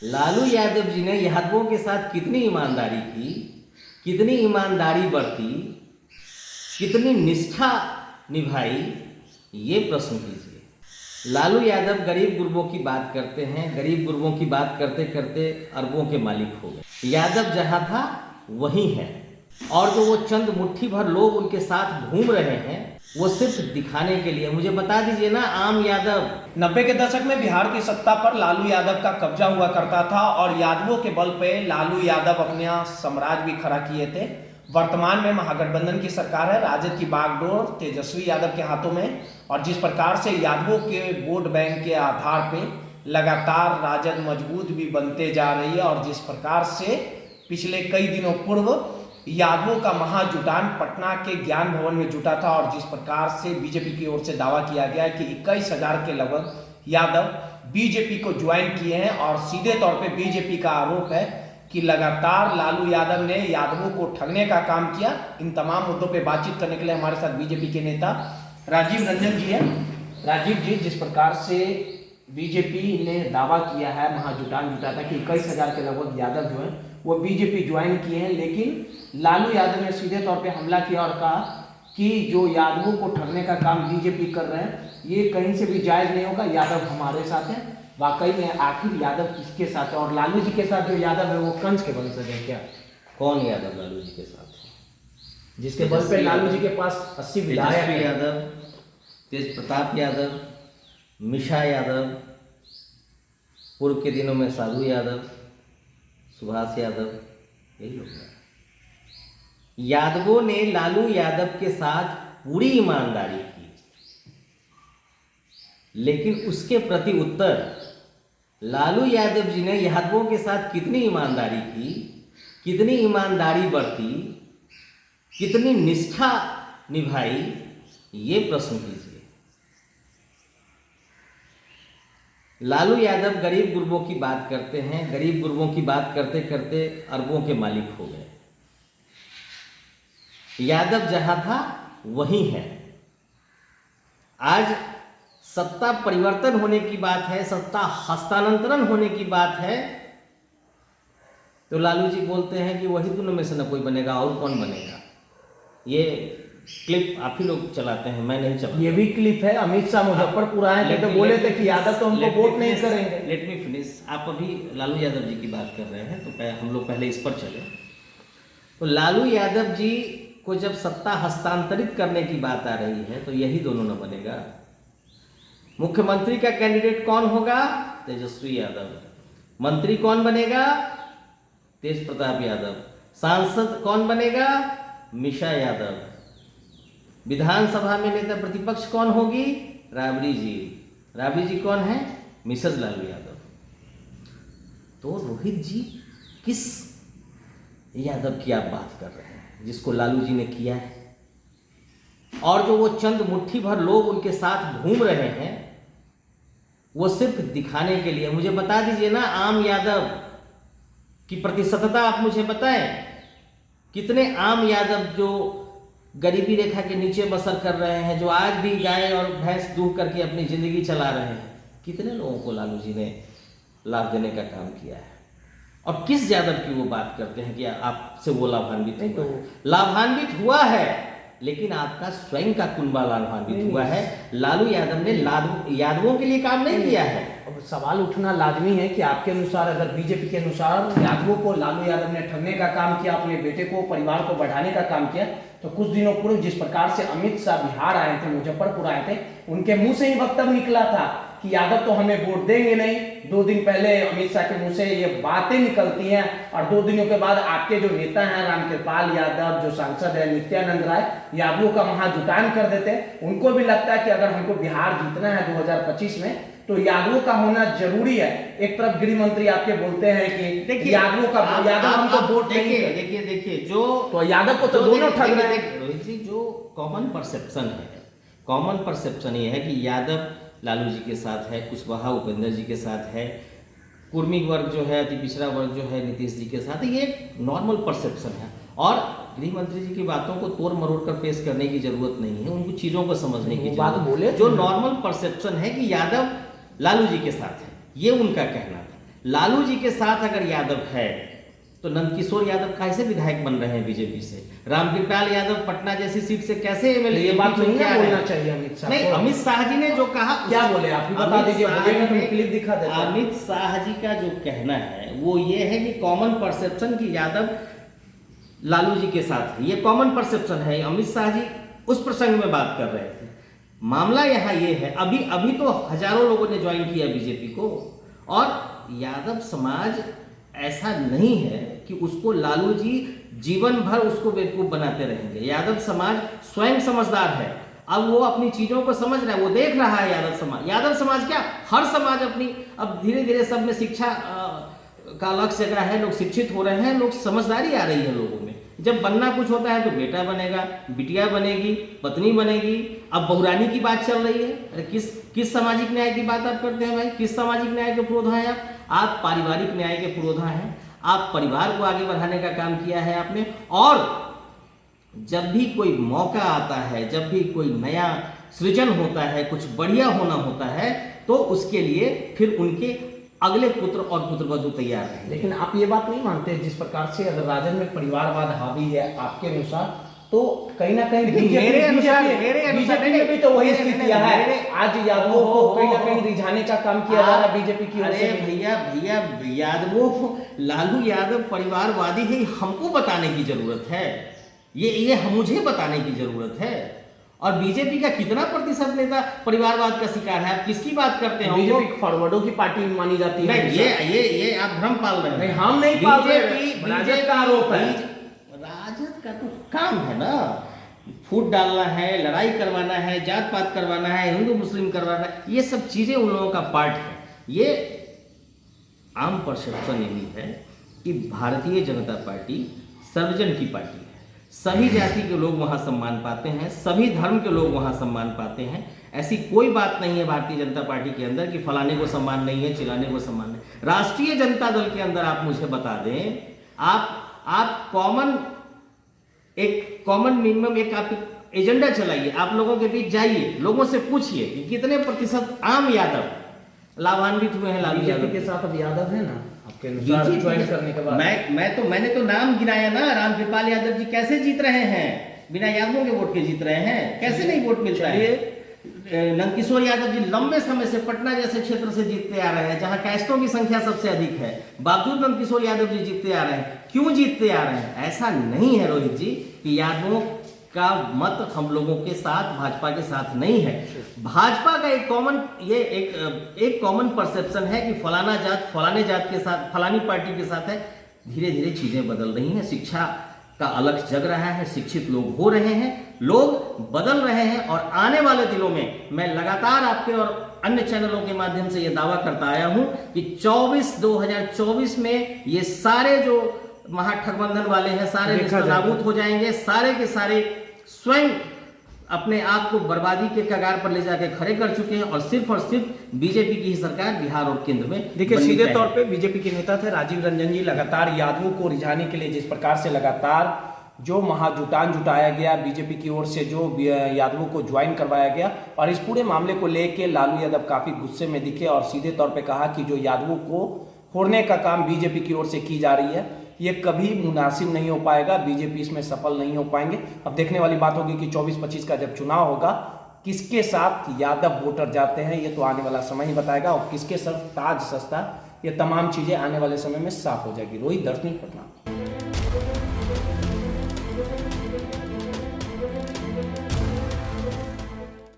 लालू यादव जी ने यादवों के साथ कितनी ईमानदारी की, कितनी ईमानदारी बरती, कितनी निष्ठा निभाई, ये प्रश्न कीजिए। लालू यादव गरीब गुरबों की बात करते हैं, गरीब गुरबों की बात करते करते अरबों के मालिक हो गए। यादव जहाँ था वहीं है, और जो वो चंद मुट्ठी भर लोग उनके साथ घूम रहे हैं वो सिर्फ दिखाने के लिए। मुझे बता दीजिए ना, आम यादव 90 के दशक में बिहार की सत्ता पर लालू यादव का कब्जा हुआ करता था और यादवों के बल पे लालू यादव अपना साम्राज्य भी खड़ा किए थे। वर्तमान में महागठबंधन की सरकार है, राजद की बागडोर तेजस्वी यादव के हाथों में, और जिस प्रकार से यादवों के वोट बैंक के आधार पे लगातार राजद मजबूत भी बनते जा रही है, और जिस प्रकार से पिछले कई दिनों पूर्व यादवों का महाजुटान पटना के ज्ञान भवन में जुटा था, और जिस प्रकार से बीजेपी की ओर से दावा किया गया है कि 21,000 के लगभग यादव बीजेपी को ज्वाइन किए हैं, और सीधे तौर पे बीजेपी का आरोप है कि लगातार लालू यादव ने यादवों को ठगने का काम किया। इन तमाम मुद्दों पे बातचीत करने के लिए हमारे साथ बीजेपी के नेता राजीव रंजन जी हैं। राजीव जी, जिस प्रकार से बीजेपी ने दावा किया है, महाजुटान जुटा था कि 21,000 के लगभग यादव जो हैं वो बीजेपी ज्वाइन किए हैं, लेकिन लालू यादव ने सीधे तौर पे हमला किया और कहा कि जो यादवों को ठगने का काम बीजेपी कर रहे हैं ये कहीं से भी जायज़ नहीं होगा, यादव हमारे साथ हैं। वाकई में आखिर यादव किसके साथ है, और लालू जी के साथ जो यादव है वो कंस के वंशज है क्या? कौन यादव लालू जी के साथ है? जिसके बल पे लालू जी के पास 80 विधायक तेजस्वी यादव, तेज प्रताप यादव, मिशा यादव, पूर्व के दिनों में साधु यादव, सुभाष यादव, यही लोग हैं। यादवों ने लालू यादव के साथ पूरी ईमानदारी की, लेकिन उसके प्रति उत्तर लालू यादव जी ने यादवों के साथ कितनी ईमानदारी की, कितनी ईमानदारी बरती, कितनी निष्ठा निभाई, ये प्रश्न कीजिए। लालू यादव गरीब गुरबों की बात करते हैं, गरीब गुरबों की बात करते करते अरबों के मालिक हो गए। यादव जहां था वहीं है। आज सत्ता परिवर्तन होने की बात है, सत्ता हस्तांतरण होने की बात है, तो लालू जी बोलते हैं कि वही दोनों में से न कोई बनेगा, और कौन बनेगा। ये क्लिप आप ही लोग चलाते हैं, मैं नहीं चलाता। ये भी क्लिप है, अमित शाह मुजफ्फरपुर आए थे तो बोले थे कि यादव तो हमको वोट नहीं करेंगे। Let me finish. आप अभी लालू यादव जी की बात कर रहे हैं, तो हम लोग पहले इस पर चले। तो लालू यादव जी को जब सत्ता हस्तांतरित करने की बात आ रही है तो यही दोनों न बनेगा। मुख्यमंत्री का कैंडिडेट कौन होगा? तेजस्वी यादव। मंत्री कौन बनेगा? तेज प्रताप यादव। सांसद कौन बनेगा? मिशा यादव। विधानसभा में नेता प्रतिपक्ष कौन होगी? राबड़ी जी। राबड़ी जी कौन है? मिसेज लालू यादव। तो रोहित जी, किस यादव की आप बात कर रहे हैं जिसको लालू जी ने किया है? और जो वो चंद मुट्ठी भर लोग उनके साथ घूम रहे हैं वो सिर्फ दिखाने के लिए। मुझे बता दीजिए ना, आम यादव की प्रतिशतता आप मुझे बताएं। कितने आम यादव जो गरीबी रेखा के नीचे बसर कर रहे हैं, जो आज भी गाय और भैंस दूह करके अपनी ज़िंदगी चला रहे हैं, कितने लोगों को लालू जी ने लाभ देने का काम किया है? और किस यादव की वो बात करते हैं कि आपसे वो लाभान्वित नहीं? तो लाभान्वित हुआ है, लेकिन आपका स्वयं का कुनबा लाभान्वित हुआ है। लालू यादव ने यादवों के लिए काम नहीं किया है। अब सवाल उठना लाजमी है कि आपके अनुसार, अगर बीजेपी के अनुसार यादवों को लालू यादव ने ठगने का काम किया, अपने बेटे को, परिवार को बढ़ाने का काम किया, तो कुछ दिनों पूर्व जिस प्रकार से अमित शाह बिहार आए थे, मुजफ्फरपुर आए थे, उनके मुंह से ही वक्तव्य निकला था कि यादव तो हमें वोट देंगे नहीं। 2 दिन पहले अमित शाह के मुंह से ये बातें निकलती हैं, और 2 दिनों के बाद आपके जो नेता हैं रामकृपाल यादव, जो सांसद है नित्यानंद राय, यादवों का महाजुटान कर देते हैं। उनको भी लगता है कि अगर हमको बिहार जीतना है 2025 में तो यादवों का होना जरूरी है। एक तरफ गृह मंत्री आपके बोलते हैं कि यादवों का, यादव हमको वोट नहीं। देखिए जो तो यादव को तो दोनों ठग रहे हैं। रोहित जी, जो कॉमन परसेप्शन है, कॉमन परसेप्शन ये है कि यादव लालू जी के साथ है, कुशवाहा उपेंद्र जी के साथ है, कुर्मी वर्ग जो है, अति पिछड़ा वर्ग जो है नीतीश जी के साथ है। ये एक नॉर्मल परसेप्शन है, और गृह मंत्री जी की बातों को तोड़ मरोड़ कर पेश करने की जरूरत नहीं है, उनको चीज़ों को समझने की बात बोले। जो नॉर्मल परसेप्शन है कि यादव लालू जी के साथ है, ये उनका कहना था। लालू जी के साथ अगर यादव है तो नंदकिशोर यादव कैसे विधायक बन रहे हैं बीजेपी से? रामकृपाल यादव पटना जैसी सीट से कैसे एमएलए? ये बात नहीं ना बोलना चाहिए अमित शाह नहीं, को। अमित शाह जी ने जो कहा क्या बोले आप ही बता दीजिए, बोलिएगा तो क्लिप दिखा देते हैं। अमित शाह जी का जो कहना है वो ये है कि कॉमन परसेप्शन की यादव लालू जी के साथ है, ये कॉमन परसेप्शन है। अमित शाह जी उस प्रसंग में बात कर रहे थे। मामला यहाँ ये है, अभी तो हजारों लोगों ने ज्वाइन किया बीजेपी को, और यादव समाज ऐसा नहीं है कि उसको लालू जी जीवन भर उसको बेवकूफ बनाते रहेंगे। यादव समाज स्वयं समझदार है, अब वो अपनी चीजों को समझ रहा है, वो देख रहा है। यादव समाज क्या, हर समाज अपनी अब धीरे धीरे सब में शिक्षा का लक्ष्य जगह है, लोग शिक्षित हो रहे हैं, लोग समझदारी आ रही है लोगों में। जब बनना कुछ होता है तो बेटा बनेगा, बिटिया बनेगी, पत्नी बनेगी। अब बहुरानी की बात चल रही है। अरे किस सामाजिक न्याय की बात आप करते हैं भाई? किस सामाजिक न्याय के पुरोधा हैं आप पारिवारिक न्याय के पुरोधा हैं। आप परिवार को आगे बढ़ाने का काम किया है आपने। और जब भी कोई मौका आता है, जब भी कोई नया सृजन होता है, कुछ बढ़िया होना होता है, तो उसके लिए फिर उनके अगले पुत्र और पुत्रवधू तैयार हैं। लेकिन आप ये बात नहीं मानते जिस प्रकार से अगर राजन में परिवारवाद हावी है आपके अनुसार, तो कहीं ना कहीं मेरे अनुसार बीजेपी में भी तो वही स्थितियां है। आज यादवों को कहीं ना कहीं रिझाने का काम किया जा रहा है बीजेपी की ओर से। अरे भैया यादवों, लालू यादव परिवारवादी है, हमको बताने की जरूरत है। ये मुझे बताने की जरूरत है। और बीजेपी का कितना प्रतिशत नेता परिवारवाद का शिकार है? आप किसकी बात करते हैं? बीजेपी फॉरवर्डों की पार्टी मानी जाती है। नहीं, ये आप भ्रम पाल रहे हैं। नहीं, हम नहीं पाल रहे। बीजेपी का आरोप है। राजद का तो काम है ना, फूट डालना है, लड़ाई करवाना है, जात पात करवाना है, हिंदू मुस्लिम करवाना है, ये सब चीजें उन लोगों का पार्ट है। ये आम परसेप्शन यही है कि भारतीय जनता पार्टी सर्वजन की पार्टी है। सभी जाति के लोग वहां सम्मान पाते हैं, सभी धर्म के लोग वहां सम्मान पाते हैं। ऐसी कोई बात नहीं है भारतीय जनता पार्टी के अंदर कि फलाने को सम्मान नहीं है, चिलाने को सम्मान नहीं। राष्ट्रीय जनता दल के अंदर आप मुझे बता दें, आप कॉमन मिनिमम एक आप एजेंडा चलाइए, आप लोगों के बीच जाइए, लोगों से पूछिए कि कितने प्रतिशत आम यादव लाभान्वित हुए हैं लालू यादव के साथ। अब यादव है ना आपके अनुसार ज्वाइन करने के बाद मैंने तो नाम गिनाया ना। रामकृपाल यादव जी कैसे जीत रहे हैं? बिना यादवों के वोट के जीत रहे हैं? कैसे नहीं वोट मिलता है? नंदकिशोर यादव जी लंबे समय से पटना जैसे क्षेत्र से जीतते आ रहे हैं, जहां कैस्टों की संख्या सबसे अधिक है, बावजूद नंदकिशोर यादव जी जीतते आ रहे हैं। क्यों जीतते आ रहे हैं? ऐसा नहीं है रोहित जी कि यादवों का मत हम लोगों के साथ, भाजपा के साथ नहीं है। भाजपा का एक कॉमन परसेप्शन है कि फलाना जात फलाने जात के साथ, फलानी पार्टी के साथ है। धीरे धीरे चीजें बदल रही हैं, शिक्षा का अलग जग रहा है, शिक्षित लोग हो रहे हैं, लोग बदल रहे हैं। और आने वाले दिनों में मैं लगातार आपके और अन्य चैनलों के माध्यम से यह दावा करता आया हूं कि 2024 में ये सारे जो महाठगबंधन वाले हैं, सारे निस्तनाबूद हो जाएंगे। सारे के सारे स्वयं अपने आप को बर्बादी के कगार पर ले जाकर खड़े कर चुके हैं, और सिर्फ बीजेपी की ही सरकार बिहार और केंद्र में। देखिए, सीधे तौर पे बीजेपी के नेता थे राजीव रंजन जी। लगातार यादवों को रिझाने के लिए जिस प्रकार से लगातार जो महाजुटान जुटाया गया बीजेपी की ओर से, जो यादवों को ज्वाइन करवाया गया, और इस पूरे मामले को लेके लालू यादव काफी गुस्से में दिखे और सीधे तौर पे कहा कि जो यादवों को फोड़ने का काम बीजेपी की ओर से की जा रही है, ये कभी मुनासिब नहीं हो पाएगा, बीजेपी इसमें सफल नहीं हो पाएंगे। अब देखने वाली बात होगी कि 24-25 का जब चुनाव होगा, किसके साथ यादव वोटर जाते हैं, ये तो आने वाला समय ही बताएगा, और किसके सर ताज सस्ता, ये तमाम चीजें आने वाले समय में साफ हो जाएगी। रोहित, दर्शनी पटना।